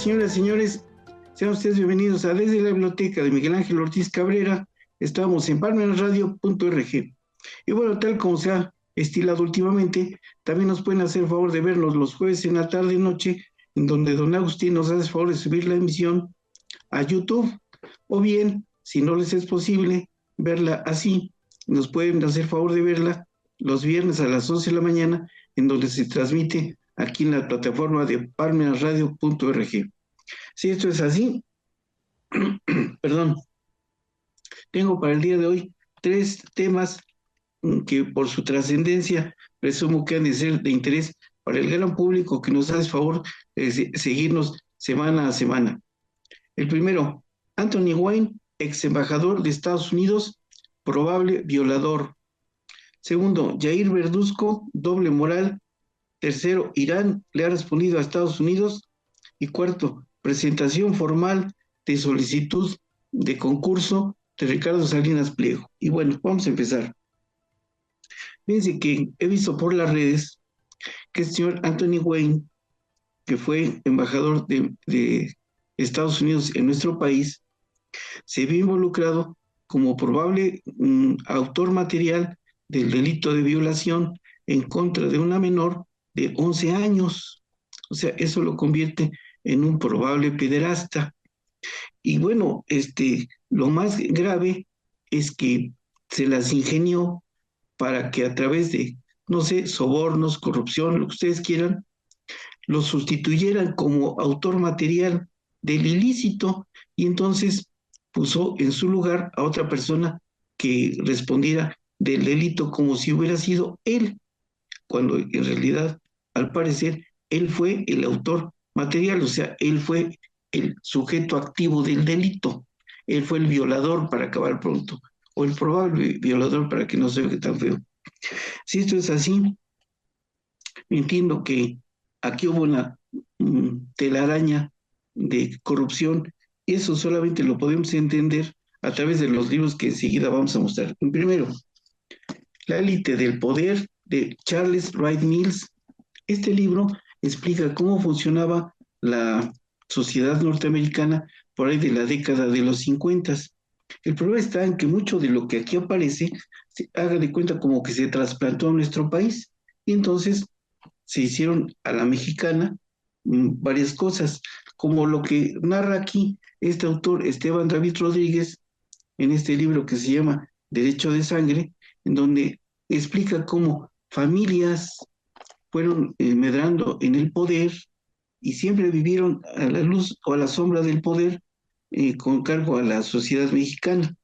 señoras y señores, sean ustedes bienvenidos a Desde la Biblioteca de Miguel Ángel Ortiz Cabrera. Estamos en palmerasradio.org. Y bueno, tal como se ha estilado últimamente, también nos pueden hacer el favor de vernos los jueves en la tarde y noche, en donde don Agustín nos hace el favor de subir la emisión a YouTube, o bien, si no les es posible verla así, nos pueden hacer el favor de verla los viernes a las 11 de la mañana, en donde se transmite aquí en la plataforma de palmerasradio.org. Si esto es así, perdón, tengo para el día de hoy 3 temas que por su trascendencia presumo que han de ser de interés para el gran público que nos hace favor de seguirnos semana a semana. El primero, Anthony Wayne, ex embajador de Estados Unidos, probable violador. Segundo, Jair Verduzco, doble moral. Tercero, Irán le ha respondido a Estados Unidos. Y cuarto, presentación formal de solicitud de concurso de Ricardo Salinas Pliego. Y bueno, vamos a empezar. Fíjense que he visto por las redes que el señor Anthony Wayne, que fue embajador de Estados Unidos en nuestro país, se vio involucrado como probable autor material del delito de violación en contra de una menor de 11 años. O sea, eso lo convierte en un probable pederasta. Y bueno, lo más grave es que se las ingenió para que a través de, no sé, sobornos, corrupción, lo que ustedes quieran, lo sustituyeran como autor material del ilícito, y entonces puso en su lugar a otra persona que respondiera del delito como si hubiera sido él, cuando en realidad, al parecer, él fue el autor material, o sea, él fue el sujeto activo del delito, él fue el violador para acabar pronto, o el probable violador para que no se vea tan feo. Si esto es así, entiendo que aquí hubo una telaraña de corrupción, y eso solamente lo podemos entender a través de los libros que enseguida vamos a mostrar. Primero, La élite del poder, de Charles Wright Mills. Este libro explica cómo funcionaba la sociedad norteamericana por ahí de la década de los 50. El problema está en que mucho de lo que aquí aparece se haga de cuenta como que se trasplantó a nuestro país, y entonces se hicieron a la mexicana varias cosas, como lo que narra aquí este autor Esteban David Rodríguez en este libro que se llama Derecho de Sangre, en donde explica cómo familias fueron medrando en el poder y siempre vivieron a la luz o a la sombra del poder, con cargo a la sociedad mexicana.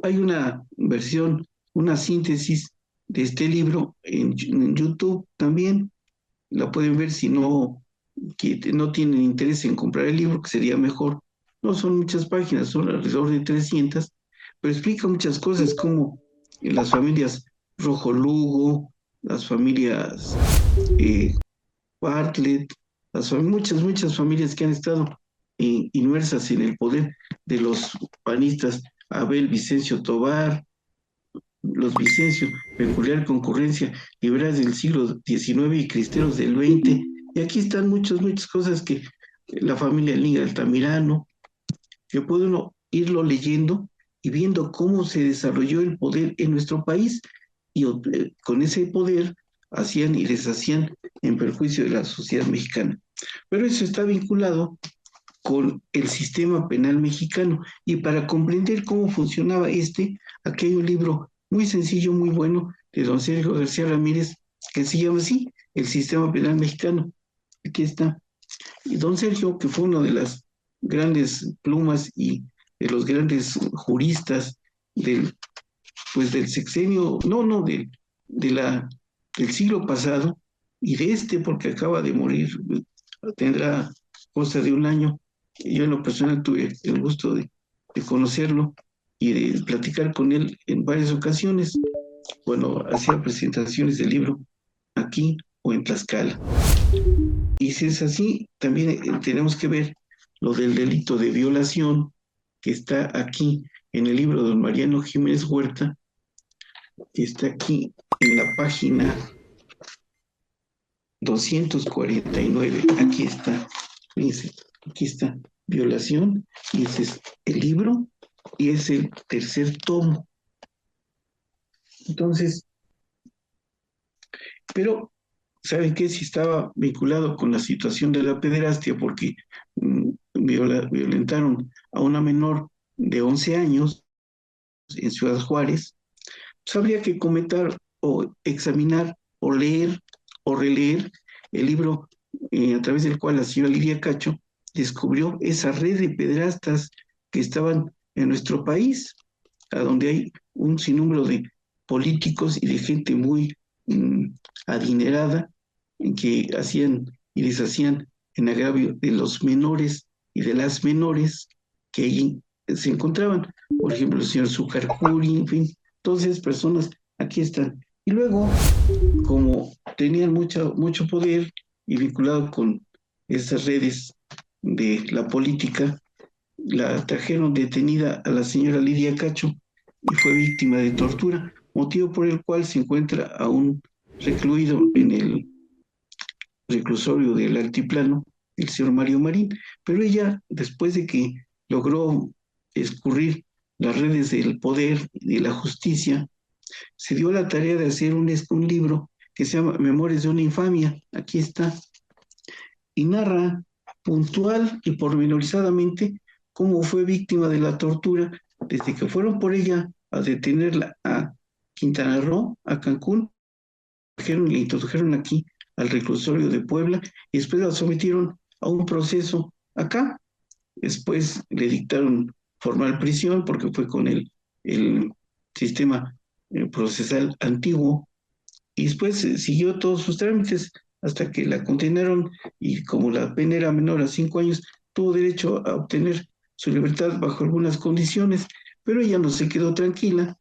Hay una versión, una síntesis de este libro en YouTube también. La pueden ver si no, que no tienen interés en comprar el libro, que sería mejor. No son muchas páginas, son alrededor de 300, pero explica muchas cosas como las familias Rojo Lugo, las familias Bartlett, muchas familias que han estado inmersas en el poder de los panistas Abel Vicencio Tobar, los Vicencio, peculiar concurrencia, liberales del siglo XIX y cristeros del XX. Y aquí están muchas cosas que la familia Liga Altamirano, que puede uno irlo leyendo y viendo cómo se desarrolló el poder en nuestro país, y con ese poder hacían y deshacían en perjuicio de la sociedad mexicana. Pero eso está vinculado con el sistema penal mexicano, y para comprender cómo funcionaba aquí hay un libro muy sencillo, muy bueno, de don Sergio García Ramírez, que se llama así, El Sistema Penal Mexicano. Aquí está. Y don Sergio, que fue una de las grandes plumas y de los grandes juristas del sexenio, del siglo pasado, y porque acaba de morir, tendrá cosa de un año. Yo en lo personal tuve el gusto de conocerlo y de platicar con él en varias ocasiones. Bueno, hacía presentaciones del libro aquí o en Tlaxcala. Y si es así, también tenemos que ver lo del delito de violación, que está aquí en el libro de don Mariano Jiménez Huerta, que está aquí en la página 249. Aquí está. Fíjense, aquí está, violación, y ese es el libro, y es el tercer tomo. Entonces, pero, ¿saben qué? Si estaba vinculado con la situación de la pederastia, porque violentaron a una menor de 11 años en Ciudad Juárez, pues habría que comentar o examinar o leer o releer el libro a través del cual la señora Lidia Cacho descubrió esa red de pederastas que estaban en nuestro país, a donde hay un sinnúmero de políticos y de gente muy mm, adinerada que hacían y deshacían en agravio de los menores y de las menores que allí se encontraban. Por ejemplo, el señor Zucarcuri, en fin, todas esas personas aquí están. Y luego, como tenían mucho poder y vinculado con esas redes de la política, la trajeron detenida a la señora Lidia Cacho y fue víctima de tortura, motivo por el cual se encuentra aún recluido en el reclusorio del Altiplano, el señor Mario Marín. Pero ella, después de que logró escurrir las redes del poder y de la justicia, se dio la tarea de hacer un libro que se llama Memorias de una infamia. Aquí está, y narra puntual y pormenorizadamente cómo fue víctima de la tortura desde que fueron por ella a detenerla a Quintana Roo, a Cancún, la introdujeron aquí al reclusorio de Puebla y después la sometieron a un proceso acá. Después le dictaron formal prisión porque fue con el sistema procesal antiguo, y después siguió todos sus trámites hasta que la condenaron, y como la pena era menor a 5 años, tuvo derecho a obtener su libertad bajo algunas condiciones, pero ella no se quedó tranquila,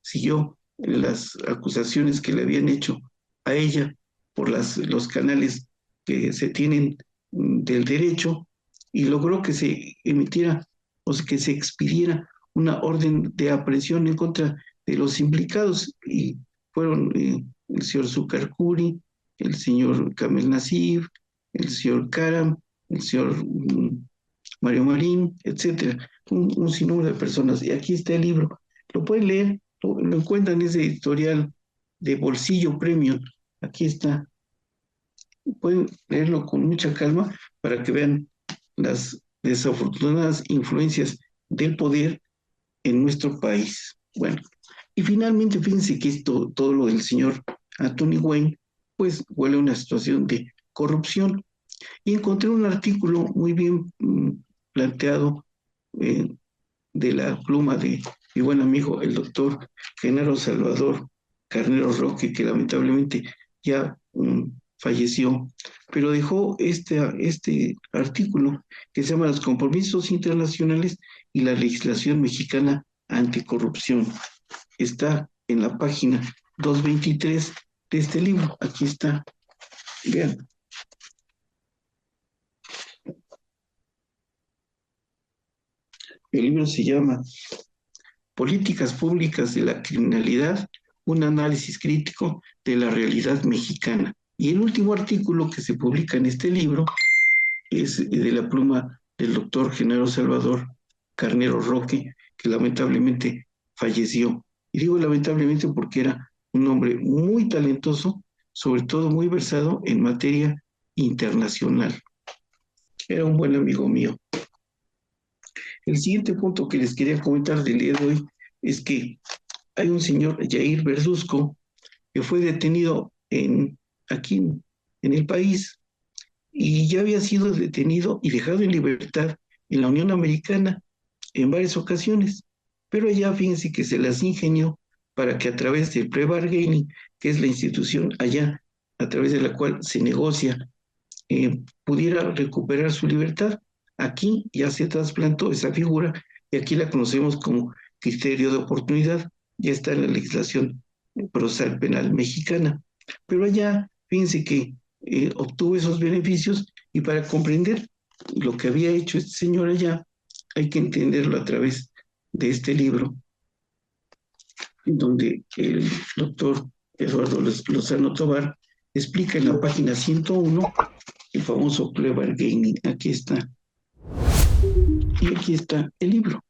siguió las acusaciones que le habían hecho a ella por los canales que se tienen del derecho, y logró que se emitiera o que se expidiera una orden de aprehensión en contra de los implicados, y fueron el señor Zucarcuri, el señor Kamel Nasif, el señor Karam, el señor Mario Marín, etcétera, un sinnúmero de personas. Y aquí está el libro, lo pueden leer, lo encuentran en ese editorial de Bolsillo Premium, aquí está, pueden leerlo con mucha calma para que vean las desafortunadas influencias del poder en nuestro país. Bueno, y finalmente fíjense que esto, todo lo del señor Anthony Wayne, pues huele a una situación de corrupción. Y encontré un artículo muy bien planteado eh, de la pluma de mi buen amigo, el doctor Genaro Salvador Carnero Roque, que lamentablemente ya falleció, pero dejó este artículo que se llama Los compromisos internacionales y la legislación mexicana anticorrupción. Está en la página 223 de este libro. Aquí está. Vean. El libro se llama Políticas Públicas de la Criminalidad, un análisis crítico de la realidad mexicana. Y el último artículo que se publica en este libro es de la pluma del doctor Genaro Salvador Carnero Roque, que lamentablemente falleció. Y digo lamentablemente porque era un hombre muy talentoso, sobre todo muy versado en materia internacional. Era un buen amigo mío. El siguiente punto que les quería comentar del día de hoy es que hay un señor, Jair Verduzco, que fue detenido aquí en el país, y ya había sido detenido y dejado en libertad en la Unión Americana en varias ocasiones, pero allá fíjense que se las ingenió para que a través del pre-bargaining, que es la institución allá a través de la cual se negocia, pudiera recuperar su libertad. Aquí ya se trasplantó esa figura y aquí la conocemos como criterio de oportunidad, ya está en la legislación procesal penal mexicana. Pero allá, fíjense que obtuvo esos beneficios, y para comprender lo que había hecho este señor allá, hay que entenderlo a través de este libro, en donde el doctor Eduardo Lozano Tovar explica en la página 101 el famoso Clever Gaming. Aquí está. Y aquí está el libro.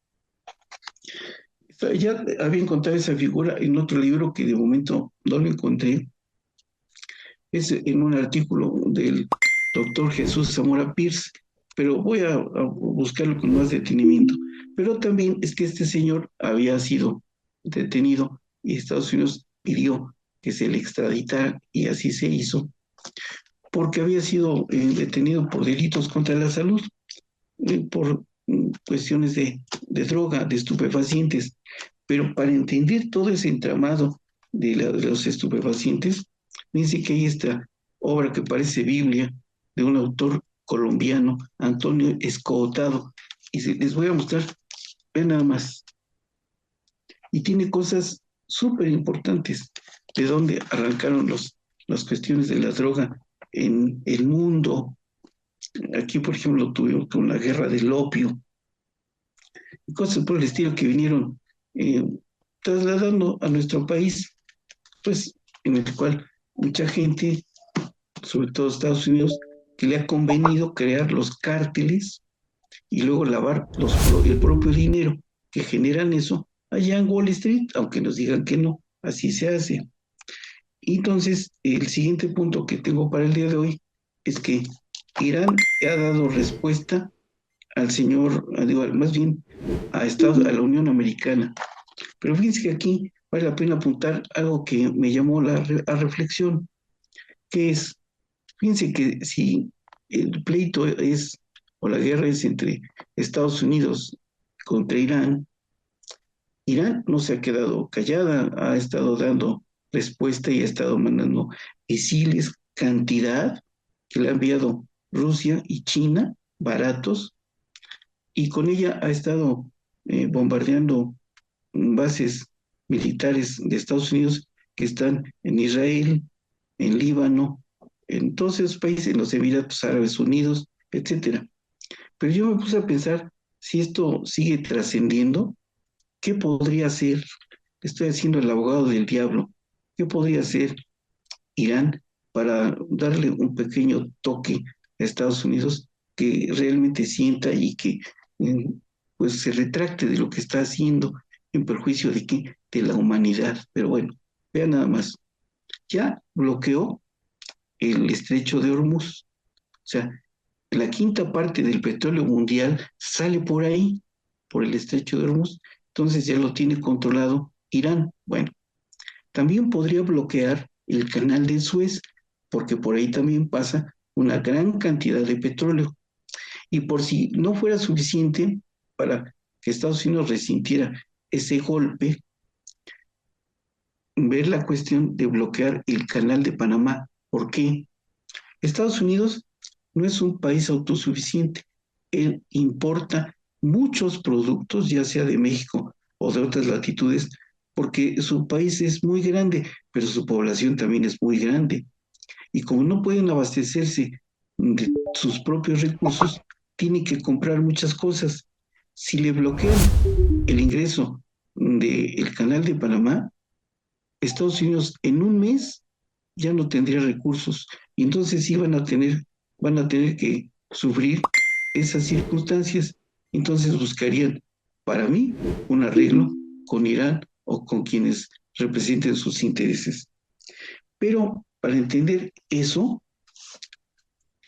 Ya había encontrado esa figura en otro libro que de momento no lo encontré. Es en un artículo del doctor Jesús Zamora Pierce, pero voy a buscarlo con más detenimiento. Pero también es que este señor había sido detenido y Estados Unidos pidió que se le extraditara y así se hizo, porque había sido detenido por delitos contra la salud, por cuestiones de droga, de estupefacientes. Pero para entender todo ese entramado de los estupefacientes, dice que hay esta obra que parece Biblia de un autor colombiano, Antonio Escotado, y les voy a mostrar, vean nada más, y tiene cosas súper importantes de dónde arrancaron las cuestiones de la droga en el mundo. Aquí, por ejemplo, tuvimos con la guerra del opio, y cosas por el estilo que vinieron eh, trasladando a nuestro país, pues en el cual mucha gente, sobre todo Estados Unidos, que le ha convenido crear los cárteles y luego lavar el propio dinero que generan eso allá en Wall Street, aunque nos digan que no, así se hace. Y entonces, el siguiente punto que tengo para el día de hoy es que Irán ha dado respuesta al señor, digo, más bien a la Unión Americana. Pero fíjense que aquí vale la pena apuntar algo que me llamó a reflexión, que es, fíjense que si el pleito es, o la guerra es entre Estados Unidos contra Irán, Irán no se ha quedado callada, ha estado dando respuesta y ha estado mandando misiles, cantidad que le ha enviado Rusia y China, baratos, y con ella ha estado bombardeando bases militares de Estados Unidos que están en Israel, en Líbano, en todos esos países, en los Emiratos Árabes Unidos, etcétera. Pero yo me puse a pensar, si esto sigue trascendiendo, ¿qué podría hacer? Estoy haciendo el abogado del diablo. ¿Qué podría hacer Irán para darle un pequeño toque a Estados Unidos que realmente sienta y que pues se retracte de lo que está haciendo en perjuicio de qué? De la humanidad? Pero bueno, vean nada más. Ya bloqueó el estrecho de Hormuz. O sea, la quinta parte del petróleo mundial sale por ahí, por el estrecho de Hormuz. Entonces ya lo tiene controlado Irán. Bueno, también podría bloquear el canal de Suez, porque por ahí también pasa una gran cantidad de petróleo. Y por si no fuera suficiente para que Estados Unidos resintiera ese golpe, ver la cuestión de bloquear el canal de Panamá. ¿Por qué? Estados Unidos no es un país autosuficiente. Él importa muchos productos, ya sea de México o de otras latitudes, porque su país es muy grande, pero su población también es muy grande. Y como no pueden abastecerse de sus propios recursos, tienen que comprar muchas cosas. Si le bloquean el ingreso del canal de Panamá, Estados Unidos en un mes ya no tendría recursos. Y entonces sí van a tener que sufrir esas circunstancias. Entonces buscarían, para mí, un arreglo con Irán o con quienes representen sus intereses. Pero para entender eso,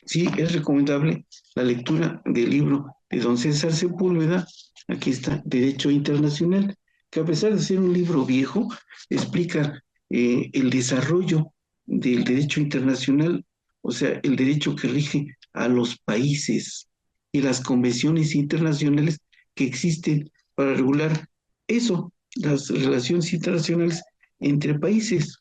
sí es recomendable la lectura del libro de don César Sepúlveda, aquí está, Derecho Internacional, que a pesar de ser un libro viejo, explica el desarrollo del derecho internacional, o sea, el derecho que rige a los países y las convenciones internacionales que existen para regular eso, las relaciones internacionales entre países.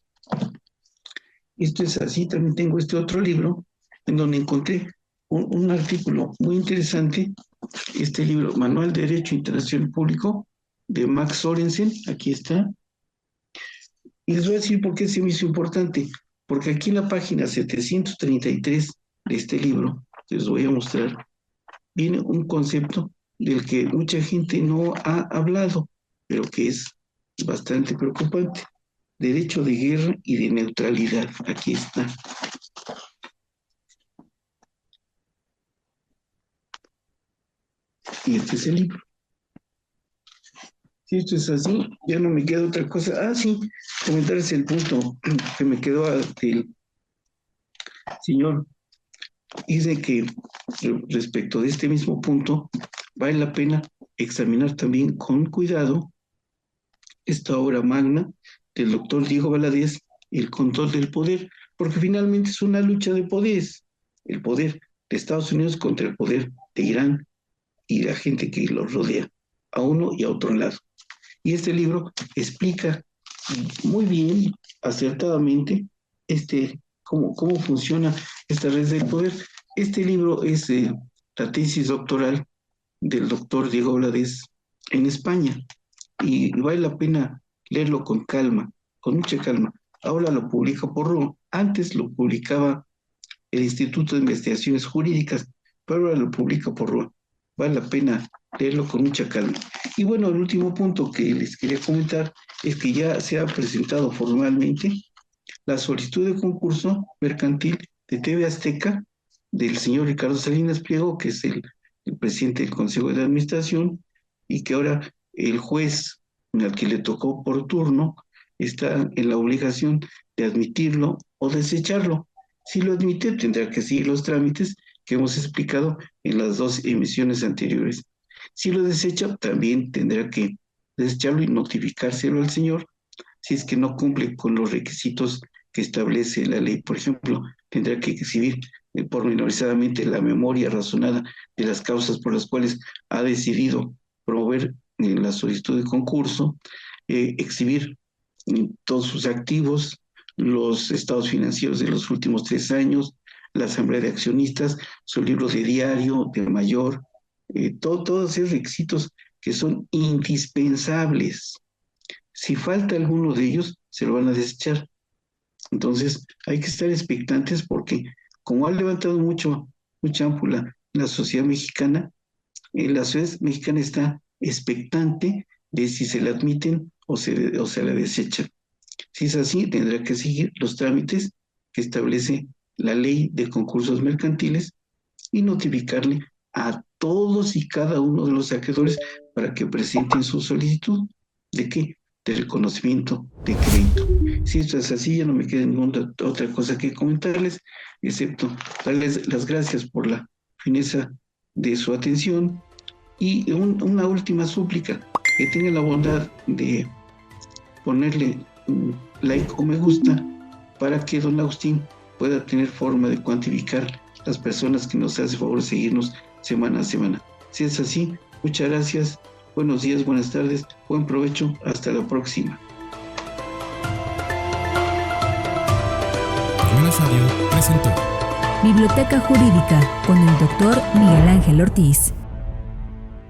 Esto es así. También tengo este otro libro en donde encontré un artículo muy interesante, este libro, Manual de Derecho Internacional Público, de Max Sorensen, aquí está. Y les voy a decir por qué se me hizo importante, porque aquí en la página 733 de este libro, les voy a mostrar, viene un concepto del que mucha gente no ha hablado, pero que es bastante preocupante. Derecho de guerra y de neutralidad, aquí está. Y este es el libro. Si esto es así, ya no me queda otra cosa. Ah, sí, comentarles el punto que me quedó del señor. Dice que respecto de este mismo punto, vale la pena examinar también con cuidado esta obra magna del doctor Diego Valadez, El control del poder, porque finalmente es una lucha de poderes, el poder de Estados Unidos contra el poder de Irán y la gente que los rodea, a uno y a otro lado. Y este libro explica muy bien, acertadamente, cómo funciona esta red del poder. Este libro es la tesis doctoral del doctor Diego Valadez en España y vale la pena leerlo con calma, con mucha calma. Ahora lo publica Porro, antes lo publicaba el Instituto de Investigaciones Jurídicas, pero ahora lo publica Porro. Vale la pena leerlo con mucha calma. Y bueno, el último punto que les quería comentar es que ya se ha presentado formalmente la solicitud de concurso mercantil de TV Azteca del señor Ricardo Salinas Pliego, que es el presidente del Consejo de Administración, y que ahora el juez al que le tocó por turno está en la obligación de admitirlo o desecharlo. Si lo admite, tendrá que seguir los trámites que hemos explicado en las dos emisiones anteriores. Si lo desecha, también tendrá que desecharlo y notificárselo al señor si es que no cumple con los requisitos que establece la ley. Por ejemplo, tendrá que exhibir pormenorizadamente la memoria razonada de las causas por las cuales ha decidido promover la solicitud de concurso, exhibir todos sus activos, los estados financieros de los últimos 3 años, la asamblea de accionistas, su libro de diario, de mayor, todos esos requisitos que son indispensables. Si falta alguno de ellos, se lo van a desechar. Entonces, hay que estar expectantes porque, como ha levantado mucha ámpula la sociedad mexicana, la sociedad mexicana está expectante de si se la admiten o se la desechan. Si es así, tendrá que seguir los trámites que establece la ley de concursos mercantiles y notificarle a todos y cada uno de los acreedores para que presenten su solicitud. ¿De qué? De reconocimiento de crédito. Si esto es así, ya no me queda ninguna otra cosa que comentarles, excepto darles las gracias por la fineza de su atención y una última súplica, que tengan la bondad de ponerle like o me gusta para que don Agustín pueda tener forma de cuantificar las personas que nos hacen favor de seguirnos semana a semana. Si es así, muchas gracias, buenos días, buenas tardes, buen provecho, hasta la próxima. Radio presentó Biblioteca Jurídica con el doctor Miguel Ángel Ortiz.